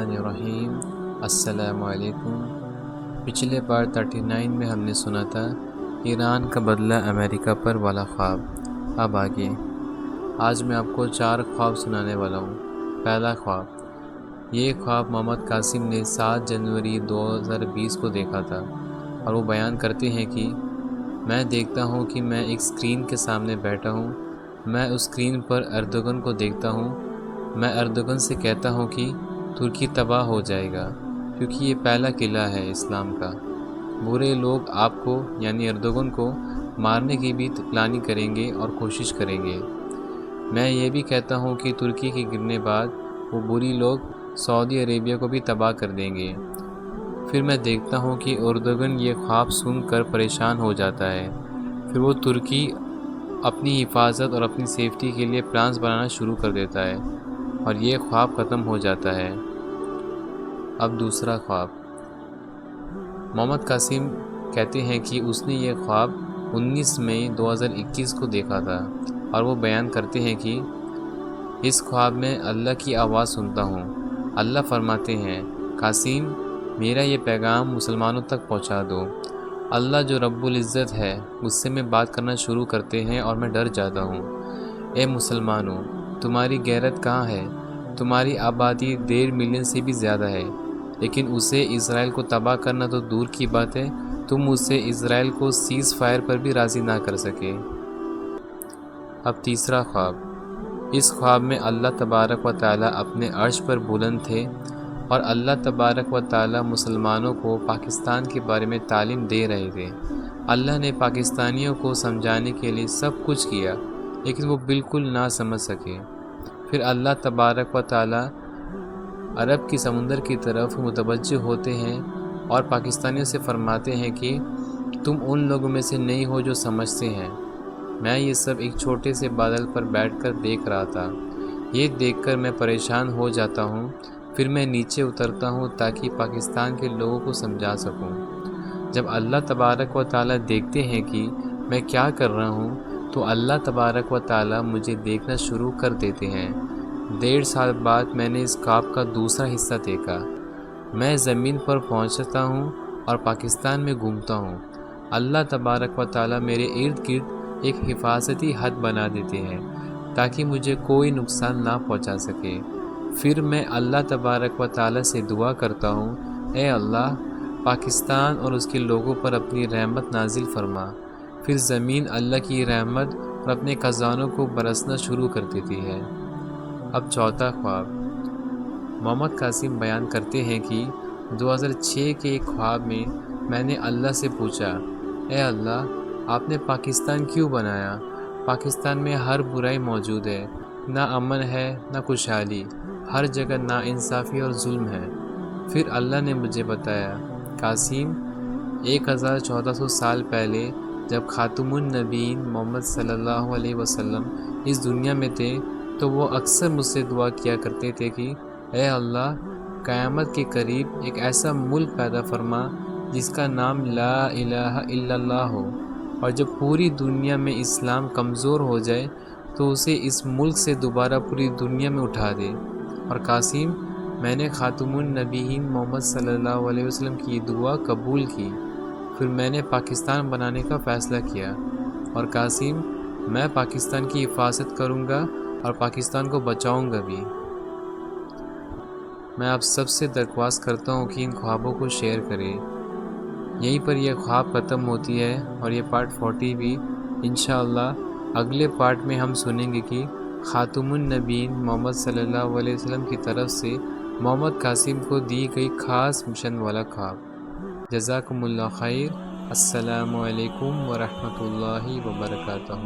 الرحمن الرحیم۔ السلام علیکم۔ پچھلے پارٹ 39 میں ہم نے سنا تھا ایران کا بدلہ امریکہ پر والا خواب۔ اب آگے آج میں آپ کو 4 خواب سنانے والا ہوں۔ پہلا خواب، یہ خواب محمد قاسم نے 7 جنوری 2020 کو دیکھا تھا، اور وہ بیان کرتے ہیں کہ میں دیکھتا ہوں کہ میں ایک اسکرین کے سامنے بیٹھا ہوں۔ میں اس اسکرین پر اردوغن کو دیکھتا ہوں۔ میں اردوغن سے کہتا ہوں کہ ترکی تباہ ہو جائے گا، کیونکہ یہ پہلا قلعہ ہے اسلام کا۔ برے لوگ آپ کو یعنی اردوغن کو مارنے کی بھی پلاننگ کریں گے اور کوشش کریں گے۔ میں یہ بھی کہتا ہوں کہ ترکی کے گرنے بعد وہ بری لوگ سعودی عربیہ کو بھی تباہ کر دیں گے۔ پھر میں دیکھتا ہوں کہ اردوغن یہ خواب سن کر پریشان ہو جاتا ہے۔ پھر وہ ترکی اپنی حفاظت اور اپنی سیفٹی کے لیے پلانز بنانا شروع کر دیتا ہے، اور یہ خواب ختم ہو جاتا ہے۔ اب دوسرا خواب، محمد قاسم کہتے ہیں کہ اس نے یہ خواب 19 مئی 2021 کو دیکھا تھا، اور وہ بیان کرتے ہیں کہ اس خواب میں اللہ کی آواز سنتا ہوں۔ اللہ فرماتے ہیں، قاسم میرا یہ پیغام مسلمانوں تک پہنچا دو۔ اللہ جو رب العزت ہے اس سے میں بات کرنا شروع کرتے ہیں اور میں ڈر جاتا ہوں۔ اے مسلمانوں، تمہاری غیرت کہاں ہے؟ تمہاری آبادی 1.5 ملین سے بھی زیادہ ہے، لیکن اسے اسرائیل کو تباہ کرنا تو دور کی بات ہے، تم اسے اسرائیل کو سیز فائر پر بھی راضی نہ کر سکے۔ اب تیسرا خواب، اس خواب میں اللہ تبارک و تعالیٰ اپنے عرش پر بلند تھے، اور اللہ تبارک و تعالیٰ مسلمانوں کو پاکستان کے بارے میں تعلیم دے رہے تھے۔ اللہ نے پاکستانیوں کو سمجھانے کے لیے سب کچھ کیا، لیکن وہ بالکل نہ سمجھ سکے۔ پھر اللہ تبارک و تعالیٰ عرب کی سمندر کی طرف متوجہ ہوتے ہیں اور پاکستانیوں سے فرماتے ہیں کہ تم ان لوگوں میں سے نہیں ہو جو سمجھتے ہیں۔ میں یہ سب ایک چھوٹے سے بادل پر بیٹھ کر دیکھ رہا تھا۔ یہ دیکھ کر میں پریشان ہو جاتا ہوں۔ پھر میں نیچے اترتا ہوں تاکہ پاکستان کے لوگوں کو سمجھا سکوں۔ جب اللہ تبارک و تعالیٰ دیکھتے ہیں کہ میں کیا کر رہا ہوں، تو اللہ تبارک و تعالیٰ مجھے دیکھنا شروع کر دیتے ہیں۔ 1.5 سال بعد میں نے اس خواب کا دوسرا حصہ دیکھا۔ میں زمین پر پہنچتا ہوں اور پاکستان میں گھومتا ہوں۔ اللہ تبارک و تعالیٰ میرے ارد گرد ایک حفاظتی حد بنا دیتے ہیں تاکہ مجھے کوئی نقصان نہ پہنچا سکے۔ پھر میں اللہ تبارک و تعالیٰ سے دعا کرتا ہوں، اے اللہ، پاکستان اور اس کے لوگوں پر اپنی رحمت نازل فرما۔ پھر زمین اللہ کی رحمت اور اپنے خزانوں کو برسنا شروع کر دیتی ہے۔ اب چوتھا خواب، محمد قاسم بیان کرتے ہیں کہ 2006 کے ایک خواب میں نے اللہ سے پوچھا، اے اللہ، آپ نے پاکستان کیوں بنایا؟ پاکستان میں ہر برائی موجود ہے، نہ امن ہے نہ خوشحالی، ہر جگہ ناانصافی اور ظلم ہے۔ پھر اللہ نے مجھے بتایا، قاسم 1400 سال پہلے جب خاتم النبیین محمد صلی اللہ علیہ وسلم اس دنیا میں تھے تو وہ اکثر مجھ سے دعا کیا کرتے تھے کہ اے اللہ، قیامت کے قریب ایک ایسا ملک پیدا فرما جس کا نام لا الہ الا اللہ ہو، اور جب پوری دنیا میں اسلام کمزور ہو جائے تو اسے اس ملک سے دوبارہ پوری دنیا میں اٹھا دے۔ اور قاسم، میں نے خاتم النبیین محمد صلی اللہ علیہ وسلم کی دعا قبول کی۔ پھر میں نے پاکستان بنانے کا فیصلہ کیا، اور قاسم، میں پاکستان کی حفاظت کروں گا اور پاکستان کو بچاؤں گا بھی۔ میں آپ سب سے درخواست کرتا ہوں کہ ان خوابوں کو شیئر کریں۔ یہیں پر یہ خواب ختم ہوتی ہے، اور یہ پارٹ 40 بھی انشاءاللہ اگلے پارٹ میں ہم سنیں گے کہ خاتم النبیین محمد صلی اللہ علیہ وسلم کی طرف سے محمد قاسم کو دی گئی خاص مشن والا خواب۔ جزاکم اللہ خیر۔ السلام علیکم ورحمۃ اللہ وبرکاتہ۔